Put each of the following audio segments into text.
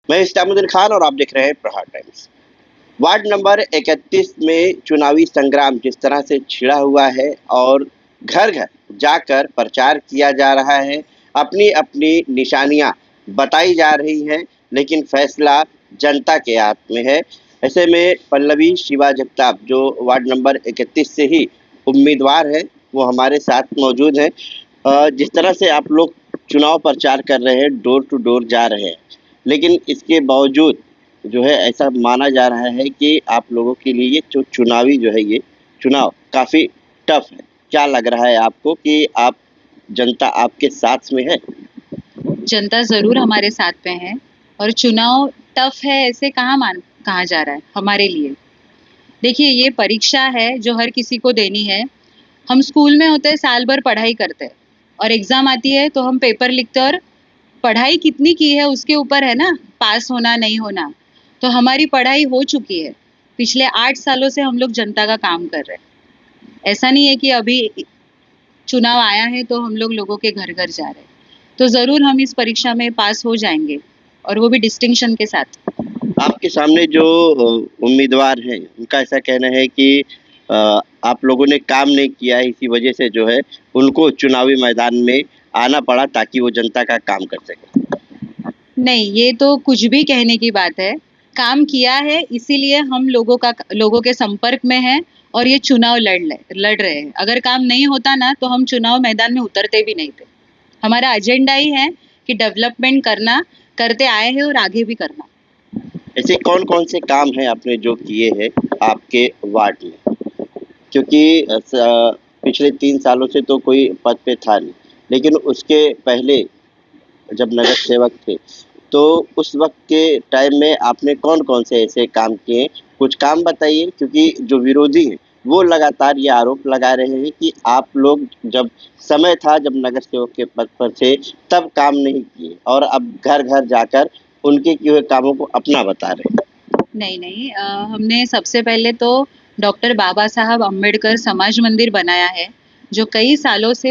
मैं इस्लामुद्दीन खान और आप देख रहे हैं प्रहार टाइम्स। वार्ड नंबर 31 में चुनावी संग्राम जिस तरह से छिड़ा हुआ है और घर घर जाकर प्रचार किया जा रहा है, अपनी अपनी निशानियां बताई जा रही हैं, लेकिन फैसला जनता के हाथ में है। ऐसे में पल्लवी शिवा जगताप जो वार्ड नंबर 31 से ही उम्मीदवार है, वो हमारे साथ मौजूद हैं। जिस तरह से आप लोग चुनाव प्रचार कर रहे हैं, डोर टू डोर जा रहे हैं, लेकिन इसके बावजूद जो है ऐसा माना जा रहा है कि आप लोगों के लिए ये जो चुनावी जो है ये चुनाव काफ़ी टफ है। क्या लग रहा है आपको कि आप जनता आपके साथ में है? जनता जरूर हमारे साथ पे है और चुनाव टफ है ऐसे कहा जा रहा है हमारे लिए। देखिए, ये परीक्षा है जो हर किसी को देनी है। हम स्कूल में होते हैं, साल भर पढ़ाई करते हैं और एग्जाम आती है तो हम पेपर लिखते हैं और पढ़ाई कितनी की है उसके ऊपर है ना, पास होना नहीं होना। तो हमारी पढ़ाई हो चुकी है। पिछले 8 सालों से हम लोग जनता का काम कर रहे हैं। ऐसा नहीं है कि अभी चुनाव आया है तो हम लोग लोगों के घर घर जा रहे हैं। तो ज़रूर हम इस परीक्षा में पास हो जाएंगे और वो भी डिस्टिंक्शन के साथ। आपके सामने जो उम्मीदवार हैं, उनका ऐसा कहना है कि आप लोगों ने काम नहीं किया है, इसी वजह से जो है उनको चुनावी मैदान में आना पड़ा ताकि वो जनता का काम कर सकें। नहीं, ये तो कुछ भी कहने की बात है। काम किया है इसीलिए हम लोगों के संपर्क में हैं और ये चुनाव लड़ रहे हैं। अगर काम नहीं होता ना तो हम चुनाव मैदान में उतरते भी नहीं थे। हमारा एजेंडा ही है कि डेवलपमेंट करना, करते आए हैं और आगे भी करना। ऐसे कौन-कौन से काम हैं आपने जो किए हैं आपके वार्ड में? क्योंकि पिछले 3 सालों से तो कोई पद पे था नहीं, लेकिन उसके पहले जब नगर सेवक थे, तो उस वक़्त के टाइम में आपने कौन-कौन से ऐसे काम किए? कुछ काम बताइए, क्योंकि जो विरोधी हैं, वो लगातार ये आरोप लगा रहे हैं कि आप लोग जब समय था, जब नगर सेवक के पद पर थे, तब काम नहीं किए और अब घर-घर जाकर उनके किए हुए कामों को अपना बता रहे हैं। नहीं नहीं, हमने सबसे पहले तो डॉक्टर बाबा साहब अम्बेडकर समाज मंदिर बनाया है, जो कई सालों से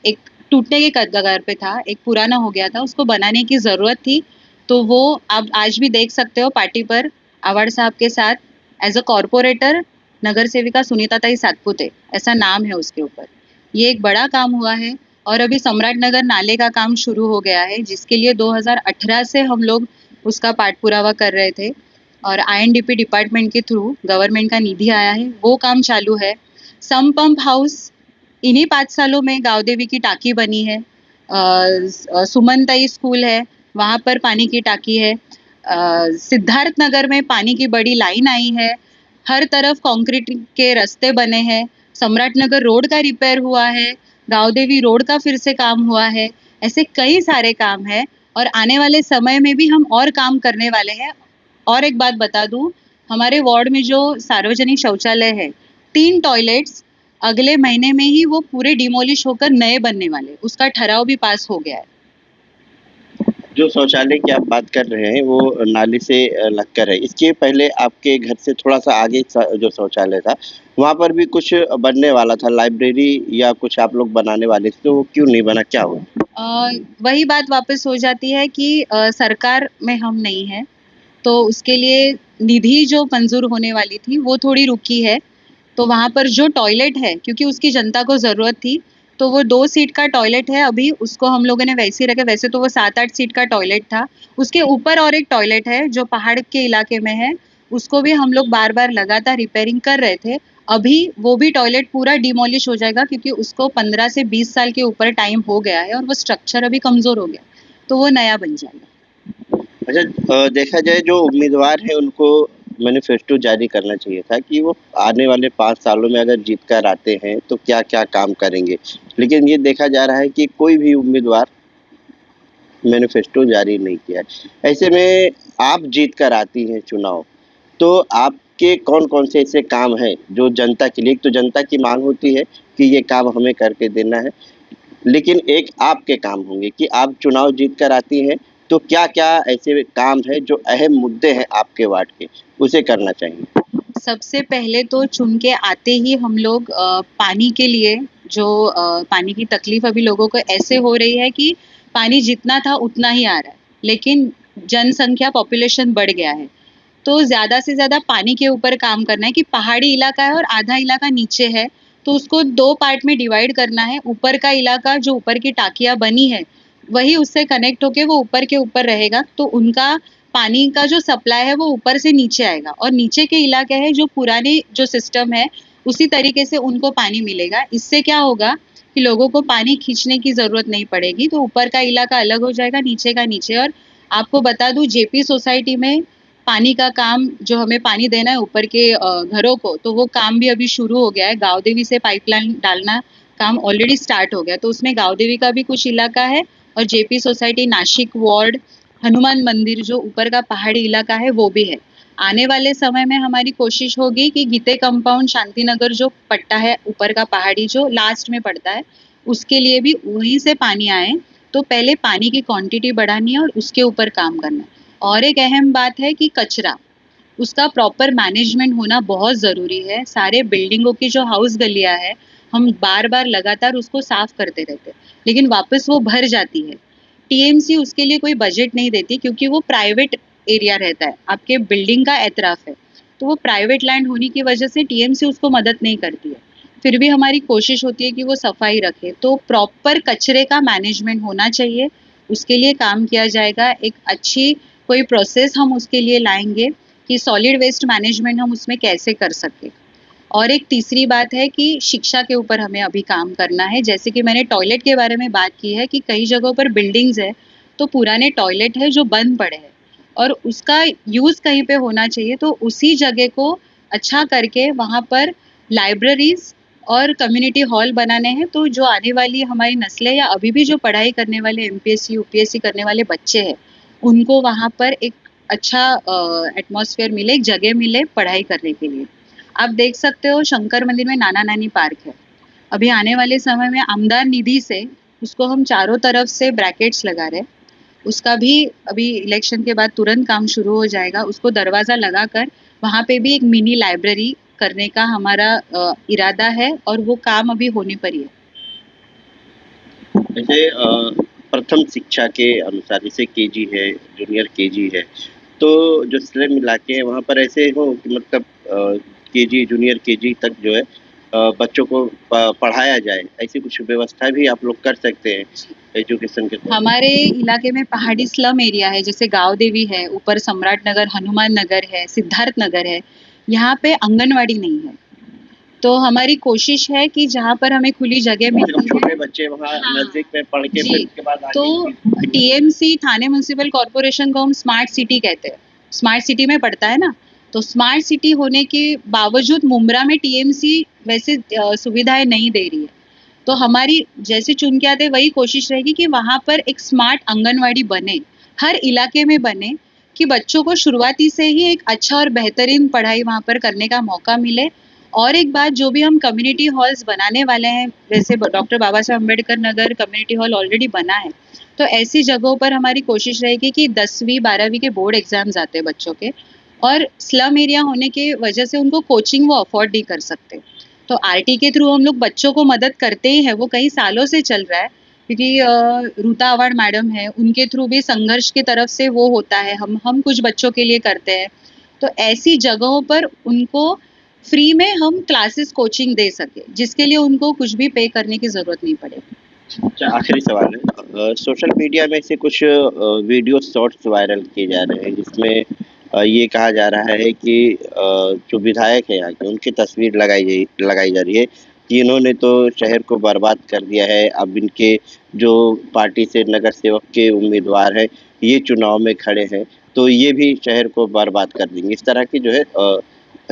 एक टूटने के कगार पे था, एक पुराना हो गया था, उसको बनाने की ज़रूरत थी। तो वो आप आज भी देख सकते हो पार्टी पर आवाड़ साहब के साथ एज अ कॉरपोरेटर नगर सेविका सुनीता ताई सातपुते, ऐसा नाम है उसके ऊपर। ये एक बड़ा काम हुआ है। और अभी सम्राट नगर नाले का काम शुरू हो गया है, जिसके लिए 2018 से हम लोग उसका पाठ पुरावा कर रहे थे और आईएनडीपी डिपार्टमेंट के थ्रू गवर्नमेंट का निधि आया है, वो काम चालू है। सम पंप हाउस इन्हीं 5 सालों में गाँव देवी की टाकी बनी है। सुमनताई स्कूल है, वहाँ पर पानी की टाकी है। सिद्धार्थ नगर में पानी की बड़ी लाइन आई है। हर तरफ कंक्रीट के रास्ते बने हैं। सम्राट नगर रोड का रिपेयर हुआ है। गाँव देवी रोड का फिर से काम हुआ है। ऐसे कई सारे काम हैं और आने वाले समय में भी हम और काम करने वाले हैं। और एक बात बता दूं, हमारे वार्ड में जो सार्वजनिक शौचालय है, 3 टॉयलेट्स अगले महीने में ही वो पूरे डिमोलिश होकर नए बनने वाले, उसका ठहराव भी पास हो गया है। जो शौचालय की आप बात कर रहे हैं, वो नाले से लगकर है। इसके पहले आपके घर से थोड़ा-सा आगे जो शौचालय था, वहाँ पर भी कुछ बनने वाला था, लाइब्रेरी या कुछ आप लोग बनाने वाले थे, तो वो क्यों नहीं बना, क्या हुआ? वही बात वापस हो जाती है कि सरकार में हम नहीं हैं, तो उसके लिए निधि जो मंजूर होने वाली थी वो थोड़ी रुकी है। तो वहाँ पर जो टॉयलेट है, क्योंकि उसकी जनता को ज़रूरत थी, तो वो 2 सीट का टॉयलेट है, अभी उसको हम लोगों ने वैसे ही रखा। वैसे तो वो 7-8 सीट का टॉयलेट था। उसके ऊपर और एक टॉयलेट है जो पहाड़ के इलाके में है, उसको भी हम लोग बार बार लगातार रिपेयरिंग कर रहे थे। अभी वो भी टॉयलेट पूरा डिमोलिश हो जाएगा, क्योंकि उसको 15 से 20 साल के ऊपर टाइम हो गया है और वो स्ट्रक्चर अभी कमज़ोर हो गया, तो वो नया बन जाएगा। अच्छा, देखा जाए जो उम्मीदवार हैं उनको मैनिफेस्टो जारी करना चाहिए था कि वो आने वाले 5 सालों में अगर जीत कर आते हैं तो क्या-क्या काम करेंगे। लेकिन ये देखा जा रहा है कि कोई भी उम्मीदवार मैनिफेस्टो जारी नहीं किया है। ऐसे में आप जीत कर आती हैं चुनाव, तो आपके कौन-कौन से ऐसे काम हैं जो जनता के लिए, एक तो जनता की माँग होती है कि ये काम हमें करके देना है, लेकिन एक आपके काम होंगे कि आप चुनाव जीत कर आती हैं, तो क्या-क्या ऐसे काम हैं जो अहम मुद्दे हैं आपके वार्ड के, उसे करना चाहिए? सबसे पहले तो चुन के आते ही हम लोग पानी के लिए जो पानी की तकलीफ अभी लोगों को ऐसे हो रही है कि पानी जितना था उतना ही आ रहा है, लेकिन जनसंख्या पॉपुलेशन बढ़ गया है, तो ज़्यादा से ज़्यादा पानी के ऊपर काम करना है कि पहाड़ी इलाका है और आधा इलाका नीचे है, तो उसको 2 पार्ट में डिवाइड करना है। ऊपर का इलाका जो ऊपर की टाँकियाँ बनी है, वही उससे कनेक्ट होके वो ऊपर के ऊपर रहेगा, तो उनका पानी का जो सप्लाई है वो ऊपर से नीचे आएगा और नीचे के इलाके हैं जो पुराने जो सिस्टम है, उसी तरीके से उनको पानी मिलेगा। इससे क्या होगा कि लोगों को पानी खींचने की ज़रूरत नहीं पड़ेगी, तो ऊपर का इलाका अलग हो जाएगा, नीचे का नीचे। और आपको बता दूँ जेपी सोसाइटी में पानी का काम जो हमें पानी देना है ऊपर के घरों को, तो वो काम भी अभी शुरू हो गया है। गाँव देवी से पाइपलाइन डालना काम ऑलरेडी स्टार्ट हो गया, तो उसमें गाँव देवी का भी कुछ इलाका है और JP society Nashik ward Hanuman मंदिर जो ऊपर का पहाड़ी इलाका है वो भी है। आने वाले समय में हमारी कोशिश होगी कि गीते कंपाउंड शांतिनगर जो पट्टा है ऊपर का पहाड़ी जो लास्ट में पड़ता है, उसके लिए भी वहीं से पानी आए। तो पहले पानी की क्वांटिटी बढ़ानी है और उसके ऊपर काम करना है। और एक अहम बात है कि कचरा, उसका प्रॉपर मैनेजमेंट होना बहुत ज़रूरी है। सारे बिल्डिंगों की जो हाउस गलियाँ है, हम बार-बार लगातार उसको साफ करते रहते हैं, लेकिन वापस वो भर जाती है। टीएमसी उसके लिए कोई बजट नहीं देती क्योंकि वो प्राइवेट एरिया रहता है, आपके बिल्डिंग का एतराफ़ है। तो वो प्राइवेट लैंड होने की वजह से टीएमसी उसको मदद नहीं करती है। फिर भी हमारी कोशिश होती है कि वो सफाई रखे। तो प्रॉपर कचरे का मैनेजमेंट होना चाहिए, उसके लिए काम किया जाएगा। एक अच्छी कोई प्रोसेस हम उसके लिए लाएँगे कि सॉलिड वेस्ट मैनेजमेंट हम उसमें कैसे कर सकें। और एक तीसरी बात है कि शिक्षा के ऊपर हमें अभी काम करना है। जैसे कि मैंने टॉयलेट के बारे में बात की है कि कई जगहों पर बिल्डिंग्स है, तो पुराने टॉयलेट है जो बंद पड़े हैं और उसका यूज़ कहीं पे होना चाहिए, तो उसी जगह को अच्छा करके वहाँ पर लाइब्रेरीज़ और कम्युनिटी हॉल बनाने हैं, तो जो आने वाली हमारी नस्लें या अभी भी जो पढ़ाई करने वाले एमपीएससी, यूपीएससी करने वाले बच्चे हैं, उनको वहाँ पर एक अच्छा एटमॉस्फेयर मिले, एक जगह मिले पढ़ाई करने के लिए। आप देख सकते हो शंकर मंदिर में नाना नानी पार्क है। अभी आने वाले समय में आमदार निधि से उसको हम चारों तरफ से ब्रैकेट्स लगा रहे हैं। उसका भी अभी इलेक्शन के बाद तुरंत काम शुरू हो जाएगा। उसको दरवाज़ा लगाकर वहाँ पे भी एक मिनी लाइब्रेरी करने का हमारा इरादा है और वो काम अभी होने पर ही है। जैसे प्रथम शिक्षा के अनुसार जैसे केजी है, जूनियर केजी है, तो जो स्लम इलाके हैं वहाँ पर ऐसे हो कि मतलब केजी, जूनियर केजी तक जो है बच्चों को पढ़ाया जाए, ऐसी कुछ व्यवस्था भी आप लोग कर सकते हैं एजुकेशन के तौर हमारे इलाके में पहाड़ी स्लम एरिया है, जैसे गाँव देवी है, ऊपर सम्राट नगर, हनुमान नगर है, सिद्धार्थ नगर है। यहाँ पे आंगनवाड़ी नहीं है। तो हमारी कोशिश है कि जहाँ पर हमें खुली जगह में मिलती छोटे है, बच्चे वहाँ हाँ, नज़दीक में पढ़ के फिर जी, उसके बाद तो आगे टीएमसी थाने म्युनिसिपल कॉर्पोरेशन को हम स्मार्ट सिटी कहते हैं। स्मार्ट सिटी में पड़ता है ना, तो स्मार्ट सिटी होने के बावजूद मुंब्रा में टीएमसी वैसे सुविधाएं नहीं दे रही है। तो हमारी जैसे चुन के आते वही कोशिश रहेगी कि वहाँ पर एक स्मार्ट आंगनवाड़ी बने, हर इलाके में बने, कि बच्चों को शुरुआती से ही एक अच्छा और बेहतरीन पढ़ाई वहाँ पर करने का मौका मिले। और एक बात, जो भी हम कम्युनिटी हॉल्स बनाने वाले हैं, वैसे डॉक्टर बाबा Saheb Ambedkar Nagar community hall already बना है, तो ऐसी जगहों पर हमारी कोशिश रहेगी कि 10वीं 12वीं के बोर्ड एग्जाम्स आते हैं बच्चों के, और स्लम एरिया होने की वजह से उनको कोचिंग वो अफोर्ड नहीं कर सकते। तो आरटी के थ्रू हम लोग बच्चों को मदद करते ही हैं, वो कई सालों से चल रहा है, क्योंकि रूता अवार्ड मैडम है, उनके थ्रू भी संघर्ष की तरफ से वो होता है, हम कुछ बच्चों के लिए करते हैं। तो ऐसी जगहों पर उनको फ्री में हम क्लासेस कोचिंग दे सके, जिसके लिए उनको कुछ भी पे करने की ज़रूरत नहीं पड़े। अच्छा, आखिरी सवाल है सोशल मीडिया में से कुछ वीडियो शॉर्ट्स वायरल किए जा रहे हैं जिसमें ये कहा जा रहा है कि जो विधायक है यहाँ के उनकी तस्वीर लगाई जा रही है कि इन्होंने तो शहर को बर्बाद कर दिया है, अब इनके जो पार्टी से नगर सेवक के उम्मीदवार हैं ये चुनाव में खड़े हैं, तो ये भी शहर को बर्बाद कर देंगे। इस तरह की जो है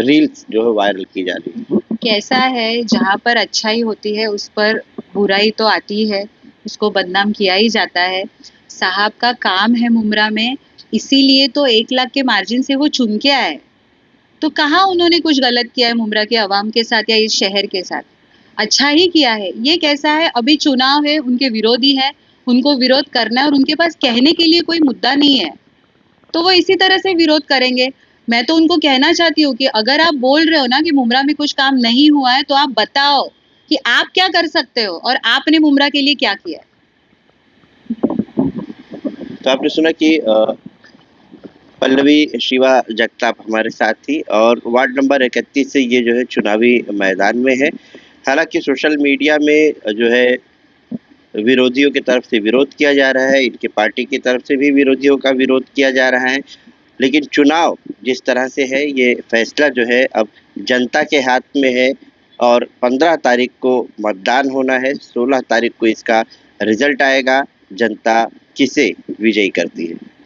रील्स जो है वायरल की जा रही है। कैसा है, जहाँ पर अच्छाई होती है उस पर बुराई तो आती है, उसको बदनाम किया ही जाता है। साहब का काम है मुमरा में, इसीलिए तो 1 लाख के मार्जिन से वो चुन के आए। तो कहाँ उन्होंने कुछ गलत किया है मुमरा के अवाम के साथ या इस शहर के साथ? अच्छा ही किया है। ये कैसा है, अभी चुनाव है, उनके विरोधी है, उनको विरोध करना है और उनके पास कहने के लिए कोई मुद्दा नहीं है, तो वो इसी तरह से विरोध करेंगे। मैं तो उनको कहना चाहती हूँ कि अगर आप बोल रहे हो ना कि मुमरा में कुछ काम नहीं हुआ है, तो आप बताओ कि आप क्या कर सकते हो और आपने मुमरा के लिए क्या किया है। तो आपने सुना कि पल्लवी शिवा जगताप हमारे साथ थी और वार्ड नंबर 31 से ये जो है चुनावी मैदान में है। हालांकि सोशल मीडिया में जो है विरोधियों की तरफ से विरोध किया जा रहा है, इनके पार्टी की तरफ से भी विरोधियों का विरोध किया जा रहा है, लेकिन चुनाव जिस तरह से है ये फैसला जो है अब जनता के हाथ में है और 15 तारीख को मतदान होना है, 16 तारीख को इसका रिजल्ट आएगा, जनता किसे विजयी करती है।